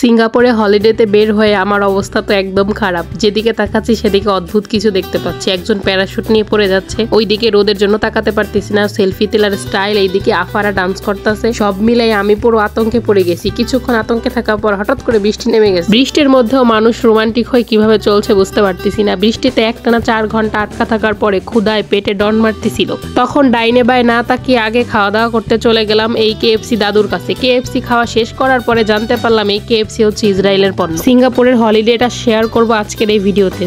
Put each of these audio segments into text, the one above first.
সিঙ্গাপুরে হলিডেতে বের হয়ে আমার অবস্থা তো একদম খারাপ। যেদিকে তাকাচ্ছি সেদিকে অদ্ভুত কিছু দেখতে পাচ্ছি। একজন প্যারাশুট নিয়ে পড়ে যাচ্ছে, ওইদিকে রোদের জন্য তাকাতে পারতেছি না। সেলফি তোলার স্টাইল, এইদিকে আফারা ডান্স করতেছে। সব মিলাই আমি পুরো আতঙ্কে পড়ে গেছি। কিছুক্ষণ আতঙ্কে থাকার পর হঠাৎ করে বৃষ্টি নেমে গেছে। বৃষ্টির মধ্যেও মানুষ রোমান্টিক হয়ে কিভাবে চলছে বুঝতে পারতেছি না। বৃষ্টিতে একটানা 4 ঘন্টা আটকা থাকার পরে ক্ষুধায় পেটে ডন মারতেছিল। তখন ডাইনে বায়ে না তাকিয়ে আগে খাওয়া দাওয়া করতে চলে গেলাম এই কেএফসি দাদুর কাছে। কেএফসি খাওয়া শেষ করার পরে জানতে পারলাম এই কেএফসি হচ্ছে ইসরায়েলের পণ্য। সিঙ্গাপুরের হলিডেটা শেয়ার করব আজকের এই ভিডিওতে।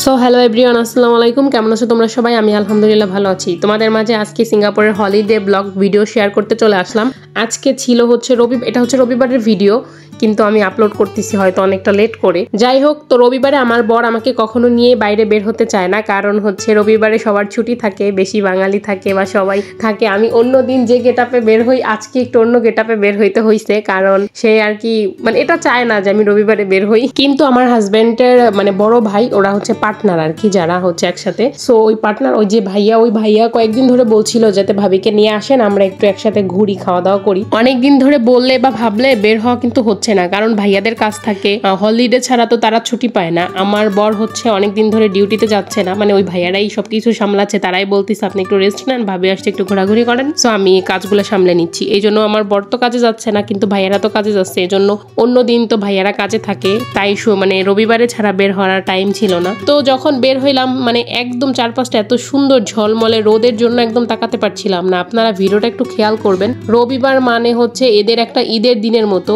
সো হ্যালো এভরিওয়ান, আসসালামু আলাইকুম। কেমন আছো তোমরা সবাই? আমি আলহামদুলিল্লাহ ভালো আছি। তোমাদের মাঝে আজকে সিঙ্গাপুরের হলিডে ব্লগ ভিডিও শেয়ার করতে চলে আসলাম। আজকে ছিল হচ্ছে এটা হচ্ছে রবিবারের ভিডিও, কিন্তু আমি আপলোড করতেছি হয়তো অনেকটা লেট করে। যাই হোক, তো রবিবারে আমার বর আমাকে কখনো নিয়ে বাইরে বের হতে চায় না, কারণ হচ্ছে রবিবারে সবার ছুটি থাকে, বেশি বাঙালি থাকে বা সবাই থাকে। আমি অন্য দিন যে গেটআপে বের হই, আজকে একটু অন্য গেটআপে বের হইতে হয়েছে, কারণ সে আর কি মানে এটা চায় না যে আমি রবিবারে বের হই। কিন্তু আমার হাজবেন্ডের মানে বড় ভাই, ওরা হচ্ছে পার্টনার আর কি, যারা হচ্ছে একসাথে। সো ওই পার্টনার, ওই যে ভাইয়া, ওই ভাইয়া কয়েকদিন ধরে বলছিল যাতে ভাবিকে নিয়ে আসেন, আমরা একটু একসাথে ঘুরি, খাওয়া দাওয়া করি। অনেকদিন ধরে বললে বা ভাবলে বের হওয়া কিন্তু হচ্ছে না, কারণ ভাইয়াদের কাজ থাকে, হলিডে ছাড়া তো তারা ছুটি পায় না। আমার বর হচ্ছে অনেকদিন ধরে ডিউটিতে যাচ্ছে না, মানে ওই ভাইয়ারাই সবকিছু সামলাচ্ছে, তারাই বলতেছে আপনি একটু রেস্ট নেন, ভাবি আসছে একটু ঘোরাঘুরি করেন। সো আমি কাজগুলো সামলে নিচ্ছি। এই জন্য আমার বর তো কাজে যাচ্ছে না, কিন্তু ভাইয়ারা তো কাজে যাচ্ছে। এই জন্য অন্য দিন তো ভাইয়ারা কাজে থাকে, তাই মানে রবিবারে ছাড়া বের হওয়ার টাইম ছিল না। তো যখন বের হইলাম, মানে একদম চারপাশটা এত সুন্দর ঝলমলে, রোদের জন্য একদম তাকাতে পারছিলাম না। আপনারা ভিডিওটা একটু খেয়াল করবেন। রবিবার মানে হচ্ছে এদের একটা ঈদের দিনের মতো।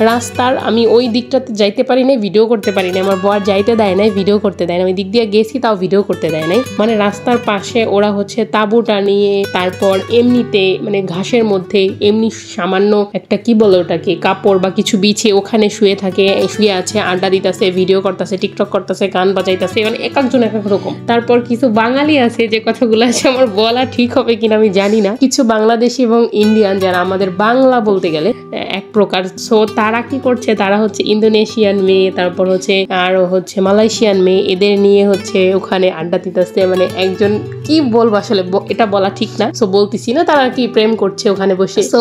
রাস্তার আমি ওই দিকটাতে যাইতে পারি না, ভিডিও করতে পারি না। আমার বর যাইতে দেয় নাই, ভিডিও করতে দেয় না। ওই দিক দিয়ে গেছি, তাও ভিডিও করতে দেয় নাই। মানে রাস্তার পাশে ওরা হচ্ছে তাঁবু টানিয়ে, তারপর এমনিতে মানে ঘাসের মধ্যে এমনি সামান্য একটা কি বলে ওটাকে, কাপড় বা কিছু বিছিয়ে ওখানে শুয়ে থাকে, শুয়ে আছে, আড্ডা দিতেছে, ভিডিও করতেছে, টিকটক করতেছে, গান বাজাইতেছে, মানে এক একজন এক এক রকম। তারপর কিছু বাঙালি আছে, যে কথাগুলো আছে আমার বলা ঠিক হবে কিনা আমি জানি না, কিছু বাংলাদেশি এবং ইন্ডিয়ান, যারা আমাদের বাংলা বলতে গেলে এক প্রকার। সো তারা কি করছে, তারা হচ্ছে ইন্দোনেশিয়ান মেয়ে, তারপর হচ্ছে আরো হচ্ছে মালয়েশিয়ান মেয়ে, এদের নিয়ে হচ্ছে ওখানে আড্ডা দিতেছে। মানে একজন কি বলবো আসলে, এটা বলা ঠিক না, সো বলতেছি না, তারা কি প্রেম করছে ওখানে বসে। সো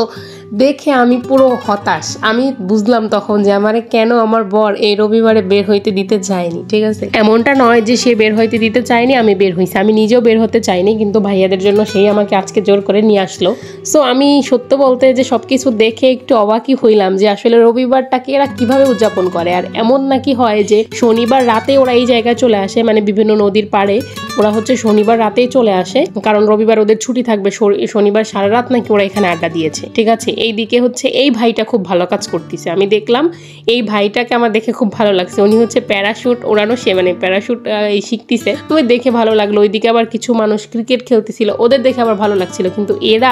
দেখে আমি পুরো হতাশ। আমি বুঝলাম তখন যে আমারে কেন আমার বর এই রবিবারে বের হইতে দিতে চায়নি। ঠিক আছে, এমনটা নয় যে সে বের হইতে দিতে চায়নি, আমি বের হইছি, আমি নিজেও বের হতে চাইনি, কিন্তু ভাইয়াদের জন্য সেই আমাকে আজকে জোর করে নিয়ে আসলো। সো আমি সত্য বলতে যে সবকিছু দেখে একটু অবাকই হইলাম যে আসলে রবিবারটাকে এরা কিভাবে উদযাপন করে। আর এমন নাকি হয় যে শনিবার রাতে ওরা এই জায়গায় চলে আসে, মানে বিভিন্ন নদীর পাড়ে ওরা হচ্ছে শনিবার রাতেই চলে আসে, কারণ রবিবার ওদের ছুটি থাকবে। শনিবার সারা রাত নাকি ওরা এখানে আড্ডা দিয়েছে। ঠিক আছে, এইদিকে হচ্ছে এই ভাইটা খুব ভালো কাজ করতেছে। আমি দেখলাম এই ভাইটাকে আমার দেখে খুব ভালো লাগছে। উনি হচ্ছে প্যারাশুট ওড়ানো, সে মানে প্যারাশুট এই শিখতেছে, ওই দেখে ভালো লাগলো। ওইদিকে আবার কিছু মানুষ ক্রিকেট খেলতেছিল, ওদের দেখে আবার ভালো লাগছিল। কিন্তু এরা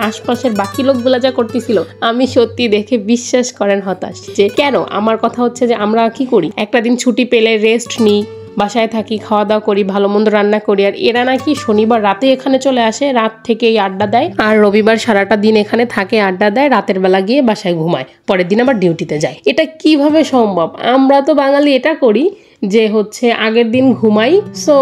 আশপাশের বাকি লোকগুলা যা করতেছিল, আমি সত্যি দেখে বিশ্বাস করেন হতাশ। যে কেন, আমার কথা হচ্ছে যে আমরা কি করি, একটা দিন ছুটি পেলে রেস্ট নিই, বাসায় থাকি, খাওয়া দাওয়া করি, ভালো মন্দ রান্না করি। আর এরা নাকি শনিবার রাতে এখানে চলে আসে, রাত থেকে এই আড্ডা দেয়, আর রবিবার সারাটা দিন এখানে থাকে, আড্ডা দেয়, রাতের বেলা গিয়ে বাসায় ঘুমায়, পরের দিন আবার ডিউটিতে যায়। এটা কিভাবে সম্ভব? আমরা তো বাঙালি এটা করি যে হচ্ছে আগের দিন ঘুমাই, সো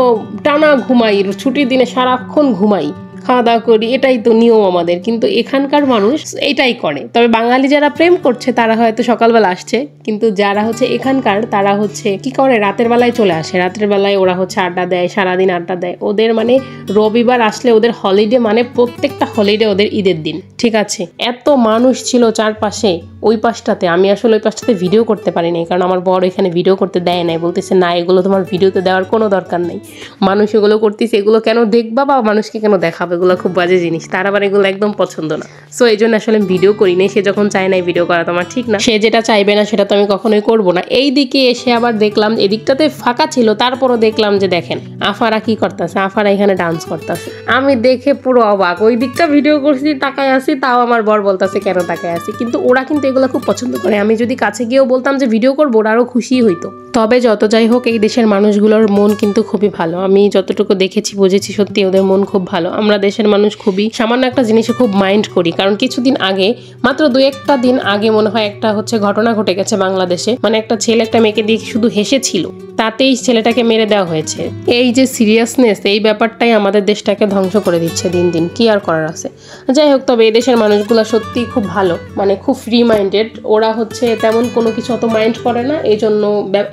টানা ঘুমাই, ছুটির দিনে সারাক্ষণ ঘুমাই, খাওয়া দাওয়া করি, এটাই তো নিয়ম আমাদের। কিন্তু এখানকার মানুষ এটাই করে। তবে বাঙালি যারা প্রেম করছে তারা হয়তো সকালবেলা আসছে, কিন্তু যারা হচ্ছে এখানকার তারা হচ্ছে কি করে, রাতের বেলায় চলে আসে। রাতের বেলায় ওরা হচ্ছে আড্ডা দেয়, সারাদিন আড্ডা দেয়। ওদের মানে রবিবার আসলে ওদের হলিডে, মানে প্রত্যেকটা হলিডে ওদের ঈদের দিন। ঠিক আছে, এত মানুষ ছিল চারপাশে। ওই পাশটাতে আমি আসলে ওই পাশটাতে ভিডিও করতে পারিনি, কারণ আমার বড় এখানে ভিডিও করতে দেয় নাই, বলতেছে না এগুলো তোমার ভিডিওতে দেওয়ার কোনো দরকার নেই, মানুষ এগুলো করতেছে, এগুলো কেন দেখবা বা মানুষকে কেন দেখাবে, এগুলো খুব বাজে জিনিস, তার আবার এগুলো একদম পছন্দ না। সো এই জন্য আসলে ভিডিও করি নাই। সে যখন চায় নাই ভিডিও করা তোমার ঠিক না, সে যেটা চাইবে না সেটা তো আমি কখনোই করবো না। এই দিকে এসে আবার দেখলাম এদিকটাতে ফাঁকা ছিল, তারপরও দেখলাম যে দেখেন আফারা কি করতেছে, আফারা এখানে ডান্স করতেছে। আমি দেখে পুরো অবাক। ওই দিকটা ভিডিও করছি, তাকায় আসি, তাও আমার বর বলতেছে কেন তাকায় আসি। কিন্তু ওরা কিন্তু এগুলো খুব পছন্দ করে। আমি যদি কাছে গিয়েও বলতাম যে ভিডিও করবো, ওরা আরো খুশি হইতো। তবে যত যাই হোক, এই দেশের মানুষগুলোর মন কিন্তু খুবই ভালো। আমি যতটুকু দেখেছি বুঝেছি, সত্যি ওদের মন খুব ভালো। আমরা দেশের মানুষ খুবই সামান্য একটা জিনিসে খুব মাইন্ড করি। কারণ কিছুদিন আগে, মাত্র 2-1 দিন আগে মনে হয় একটা হচ্ছে ঘটনা ঘটে গেছে বাংলাদেশে। মানে একটা ছেলে একটা মেয়েকে দিয়ে শুধু হেসেছিল, তাতেই ছেলেটাকে মেরে দেওয়া হয়েছে। এই যে সিরিয়াসনেস, এই ব্যাপারটাই আমাদের দেশটাকে ধ্বংস করে দিচ্ছে দিন দিন। কি আর করার আছে। যাই হোক, তবে এই দেশের মানুষগুলো সত্যি খুব ভালো, মানে খুব ফ্রি মাইন্ড মাইন্ডেড, ওরা হচ্ছে তেমন কোনো কিছু অত মাইন্ড করে না। এই জন্য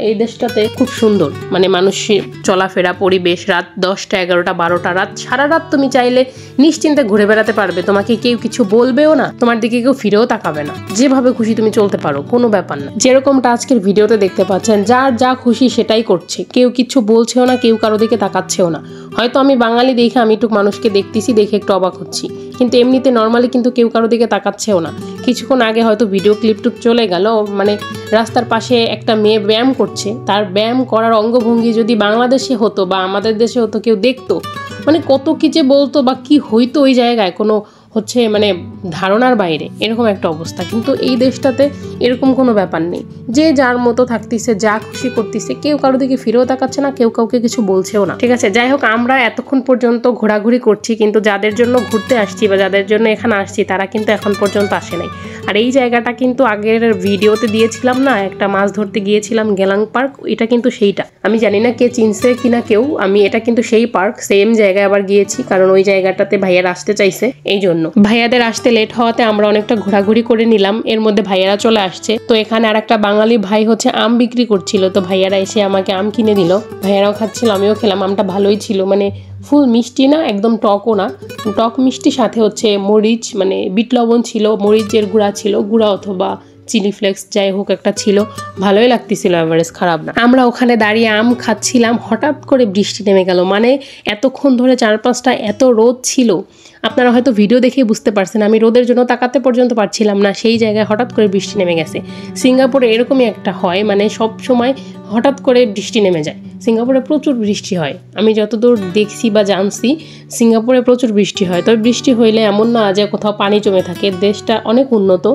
এই দেশটাতে খুব সুন্দর, মানে মানুষের চলাফেরা, পরিবেশ। রাত 10টা 11টা 12টা রাত, সারা রাত তুমি চাইলে নিশ্চিন্তে ঘুরে বেড়াতে পারবে। তোমাকে কেউ কিছু বলবেও না, তোমার দিকে কেউ ফিরেও তাকাবে না। যেভাবে খুশি তুমি চলতে পারো, কোনো ব্যাপার না। যেরকমটা আজকের ভিডিওতে দেখতে পাচ্ছেন, যার যা খুশি সেটাই করছে, কেউ কিছু বলছেও না, কেউ কারো দিকে তাকাচ্ছেও না। হয়তো আমি বাঙালি দেখে আমি একটু মানুষকে দেখতেছি, দেখে একটু অবাক হচ্ছি, কিন্তু এমনিতে নর্মালি কিন্তু কেউ কারো দিকে তাকাচ্ছেও না। কিছুক্ষণ আগে হয়তো ভিডিও ক্লিপটুক চলে গেল, মানে রাস্তার পাশে একটা মেয়ে ব্যায়াম করছে, তার ব্যায়াম করার অঙ্গভঙ্গি যদি বাংলাদেশে হতো বা আমাদের দেশে হতো, কেউ দেখতো, মানে কত কি যে বলতো বা কি হইতো ওই জায়গায়, কোনো হচ্ছে মানে ধারণার বাইরে, এরকম একটা অবস্থা। কিন্তু এই দেশটাতে এরকম কোনো ব্যাপার নেই, যে যার মতো থাকতেছে, যা খুশি করতেছে, কেউ কারো দিকে ফিরেও তাকাচ্ছে না, কেউ কাউকে কিছু বলছেও না। ঠিক আছে, যাই হোক, আমরা এতক্ষণ পর্যন্ত ঘোরাঘুরি করছি, কিন্তু যাদের জন্য ঘুরতে আসছি বা যাদের জন্য এখানে আসছি, তারা কিন্তু এখন পর্যন্ত আসে নাই। আর এই জায়গাটা কিন্তু আগের ভিডিওতে দিয়েছিলাম না, একটা মাছ ধরতে গিয়েছিলাম গেলাং পার্ক, এটা কিন্তু সেইটা। আমি জানি না কে চিনছে কিনা কেউ, আমি এটা কিন্তু সেই পার্ক, সেম জায়গায় আবার গিয়েছি, কারণ ওই জায়গাটাতে ভাইয়ারা আসতে চাইছে। এই জন্য ভাইয়াদের আসতে লেট হওয়াতে আমরা অনেকটা ঘোরাঘুরি করে নিলাম। এর মধ্যে ভাইয়ারা চলে আসছে। তো এখানে আর একটা বাঙালি ভাই হচ্ছে আম বিক্রি করছিল, তো ভাইয়ারা এসে আমাকে আম কিনে দিল। ভাইয়ারাও খাচ্ছিল, আমিও খেলাম। আমটা ভালোই ছিল, মানে ফুল মিষ্টি না, একদম টকও না, টক মিষ্টি, সাথে হচ্ছে মরিচ, মানে বিট লবণ ছিল, মরিচের গুঁড়া ছিল, গুঁড়া অথবা চিলি ফ্লেক্স যাই হোক একটা ছিল, ভালোই লাগতেছিল, এভারেজ খারাপ না। আমরা ওখানে দাঁড়িয়ে আম খাচ্ছিলাম, হঠাৎ করে বৃষ্টি নেমে গেল। মানে এতক্ষণ ধরে 4-5টা এত রোদ ছিল, আপনারা হয়তো ভিডিও দেখেই বুঝতে পারছেন, আমি রোদের জন্য তাকাতে পর্যন্ত পারছিলাম না, সেই জায়গায় হঠাৎ করে বৃষ্টি নেমে গেছে। সিঙ্গাপুরে এরকমই একটা হয়, মানে সব সময় হঠাৎ করে বৃষ্টি নেমে যায়। সিঙ্গাপুরে প্রচুর বৃষ্টি হয়, আমি যতদূর দেখছি বা জানছি সিঙ্গাপুরে প্রচুর বৃষ্টি হয়। তবে বৃষ্টি হইলে এমন না যে কোথাও পানি জমে থাকে, দেশটা অনেক উন্নত।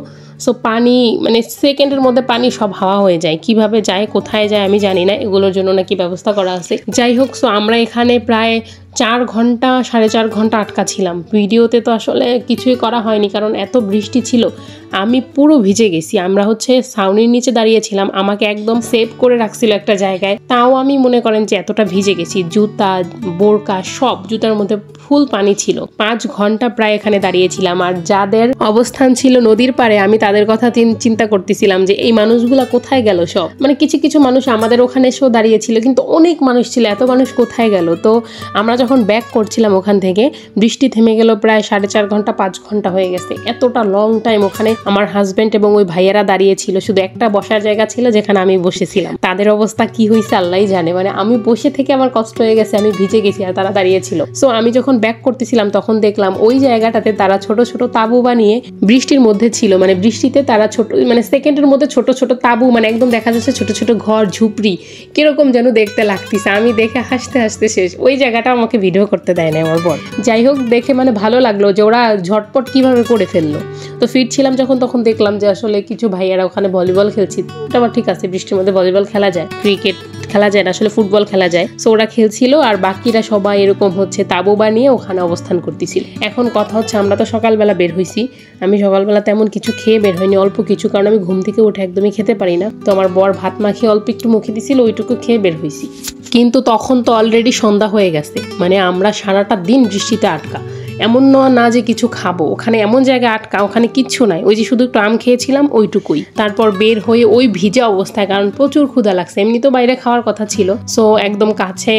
সো পানি মানে সেকেন্ডের মধ্যে পানি সব হাওয়া হয়ে যায়, কিভাবে যায় কোথায় যায় আমি জানি না, এগুলোর জন্য নাকি ব্যবস্থা করা আছে। যাই হোক, সো আমরা এখানে প্রায় 4 ঘন্টা 4.5 ঘন্টা আটকা ছিলাম। ভিডিওতে তো আসলে কিছুই করা হয়নি, কারণ এত বৃষ্টি ছিল, আমি পুরো ভিজে গেছি। আমরা হচ্ছে ছাউনির নিচে দাঁড়িয়েছিলাম, আমাকে একদম সেভ করে রাখছিল একটা জায়গায়, তাও আমি মনে করেন যে এতটা ভিজে গেছি, জুতা বোরকা সব, জুতার মধ্যে ফুল পানি ছিল। 5 ঘন্টা প্রায় এখানে দাঁড়িয়েছিলাম। আর যাদের অবস্থান ছিল নদীর পাড়ে, আমি তাদের কথা চিন্তা করতেছিলাম যে এই মানুষগুলা কোথায় গেল সব। মানে কিছু কিছু মানুষ আমাদের ওখানে এসেও দাঁড়িয়েছিল, কিন্তু অনেক মানুষ ছিল, এত মানুষ কোথায় গেল। তো আমরা যখন ব্যাক করছিলাম ওখান থেকে, বৃষ্টি থেমে গেল, প্রায় 4.5 ঘন্টা 5 ঘন্টা হয়ে গেছে। এতটা লং টাইম ওখানে আমার হাজব্যান্ড এবং ওই ভাইয়ারা দাঁড়িয়েছিল, শুধু একটা বসার জায়গা ছিল যেখানে আমি বসেছিলাম। তাদের অবস্থা কি হয়েছে আল্লাহই জানে, মানে আমি বসে থেকে আমার কষ্ট হয়ে গেছে, আমি ভিজে গেছি আর তারা দাঁড়িয়েছিল। সো আমি যখন ব্যাক করতেছিলাম তখন দেখলাম ওই জায়গাটাতে তারা ছোট ছোট তাঁবু বানিয়ে বৃষ্টির মধ্যে ছিল, মানে বৃষ্টিতে তারা ছোট, মানে সেকেন্ডের মধ্যে ছোট ছোট তাঁবু, মানে একদম দেখা যাচ্ছে ছোট ছোট ঘর, ঝুপড়ি, কিরকম যেন দেখতে লাগতেছে। আমি দেখে হাসতে হাসতে শেষ। ওই জায়গাটা আমাকে ভিডিও করতে দেয় না আমার বর। যাই হোক, দেখে মানে ভালো লাগলো যে ওরা ঝটপট কিভাবে করে ফেললো। তো ফিরছিলাম যখন, তখন দেখলাম যে আসলে কিছু ভাইয়ারা ওখানে ভলিবল খেলছি। এটা আবার ঠিক আছে, বৃষ্টির মধ্যে ভলিবল খেলা যায়, ক্রিকেট খেলা যায় না, আসলে ফুটবল খেলা যায়। সো ওরা খেলছিল, আর বাকিরা সবাই এরকম হচ্ছে তাঁবু বানিয়ে ওখানে অবস্থান করতেছিল। এখন কথা হচ্ছে, আমরা তো সকালবেলা বের হয়েছি, আমি সকালবেলা তেমন কিছু খেয়ে বের হয়নি, অল্প কিছু, কারণ আমি ঘুম থেকে উঠে একদমই খেতে পারি না। তো আমার বর ভাত মাখিয়ে অল্প একটু মুখে দিছিল, ওইটুকু খেয়ে বের হয়েছি। কিন্তু তখন তো অলরেডি সন্ধ্যা হয়ে গেছে, মানে আমরা সারাটা দিন বৃষ্টিতে আটকা। এমন না যে কিছু খাবো, ওখানে এমন জায়গায় আটকা, ওখানে কিচ্ছু নাই, ওই যে শুধু একটু আম খেয়েছিলাম ওইটুকুই। তারপর বের হয়ে ওই ভিজে অবস্থায়, কারণ প্রচুর ক্ষুধা লাগছে, এমনি তো বাইরে খাওয়ার কথা ছিল। সো একদম কাছে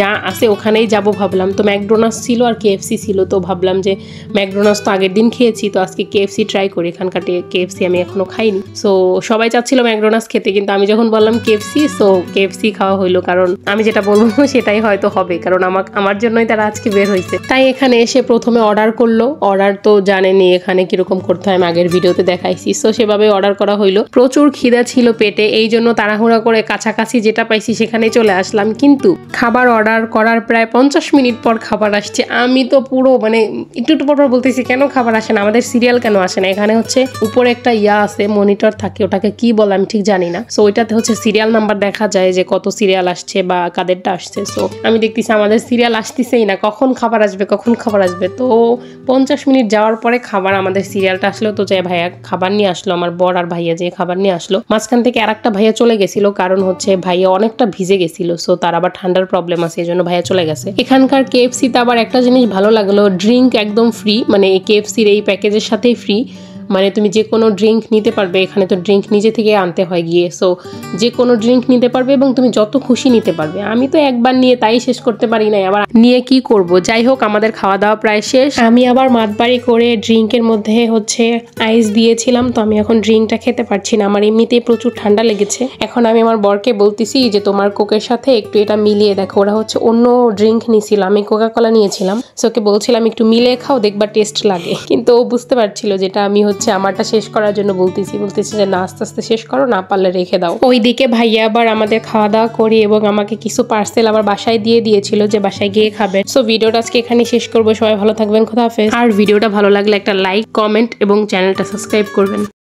যা আছে ওখানেই যাব ভাবলাম। তো ম্যাকডোনাল্ডস ছিল আর কেএফসি ছিল, তো ভাবলাম যে ম্যাকডোনাল্ডস তো আগের দিন খেয়েছি, তো আজকে কেএফসি ট্রাই করি। এখানকার কেএফসি আমি এখনো খাইনি। সো সবাই চাচ্ছিল ম্যাকডোনাল্ডস খেতে, কিন্তু আমি যখন বললাম কেএফসি, সো কেএফসি খাওয়া হইলো, কারণ আমি যেটা বলবো সেটাই হয়তো হবে, কারণ আমার জন্যই তারা আজকে বের হয়েছে। তাই এখানে এসে প্রথমে অর্ডার করলো। অর্ডার তো জানেনি এখানে কিরকম করতে হয়, আমি আগের ভিডিওতে দেখাইছি। সো সেভাবে অর্ডার করা হইলো। প্রচুর খিদা ছিল পেটে, এই জন্য তাড়াহুড়া করে কাছাকাছি যেটা পাইছি সেখানে চলে আসলাম। কিন্তু খাবার অর্ডার করার প্রায় 50 মিনিট পর খাবার আসছে। আমি তো পুরো মানে একটু পর বলতেছি, কেন খাবার আসে না, আমাদের সিরিয়াল কেন আসে না? এখানে হচ্ছে উপরে একটা আছে, মনিটর থাকে, ওটাকে কি বলে আমি ঠিক জানি না। সো ওইটাতে হচ্ছে সিরিয়াল নাম্বার দেখা যায় যে কত সিরিয়াল আসছে বা কাদেরটা আসছে। সো আমি দেখতেছি আমাদের সিরিয়াল আসতেছেই না, কখন খাবার আসবে। তো 50 মিনিট যাওয়ার পরে খাবার, আমাদের সিরিয়ালটা আসলো। তো যাই ভাইয়া খাবার নিয়ে আসলো, আমার বর আর ভাইয়া যে খাবার নিয়ে আসলো। মাঝখান থেকে আরেকটা ভাইয়া চলে গেছিল, কারণ হচ্ছে ভাইয়া অনেকটা ভিজে গেছিল। সো তার আবার ঠান্ডার প্রবলেম আছে, এই জন্য ভাইয়া চলে গেছে। এখানকার কেএফসিতে আবার একটা জিনিস ভালো লাগলো, ড্রিঙ্ক একদম ফ্রি, মানে এই কেএফসির এই প্যাকেজের সাথেই ফ্রি। মানে তুমি যে কোনো ড্রিঙ্ক নিতে পারবে, এখানে তো ড্রিঙ্ক নিজে থেকে আনতে হয় গিয়ে, সো যে কোনো ড্রিঙ্ক নিতে পারবে এবং তুমি যত খুশি নিতে পারবে। আমি তো একবার নিয়ে তাই শেষ করতে পারি নাই, আবার নিয়ে কি করব। যাই হোক, আমাদের খাওয়া দাওয়া প্রায় শেষ। আমি আবার মাতবাড়ি করে ড্রিঙ্কের মধ্যে হচ্ছে আইস দিয়েছিলাম, তো আমি এখন ড্রিঙ্কটা খেতে পারছি না, আমার এমনিতেই প্রচুর ঠান্ডা লেগেছে। এখন আমি আমার বরকে বলতেছি যে তোমার কোকের সাথে একটু এটা মিলিয়ে দেখো। ওরা হচ্ছে অন্য ড্রিঙ্ক নিয়েছিল, আমি কোকা কোলা নিয়েছিলাম, সো ওকে বলছিলাম একটু মিলিয়ে খাও, দেখবা টেস্ট লাগে। কিন্তু ও বুঝতে পারছিল যেটা আমি হচ্ছে আমারটা শেষ করার জন্য বলতেছি যে না, আস্তে আস্তে শেষ করো, না পারলে রেখে দাও। ওইদিকে ভাইয়া আবার আমাদের খাওয়া দাওয়া করি এবং আমাকে কিছু পার্সেল আবার বাসায় দিয়ে দিয়েছিল যে বাসায় গিয়ে খাবে। সো ভিডিওটা আজকে এখানে শেষ করবো। সবাই ভালো থাকবেন, খোদা হাফেজ। আর ভিডিওটা ভালো লাগলে একটা লাইক, কমেন্ট এবং চ্যানেলটা সাবস্ক্রাইব করবেন।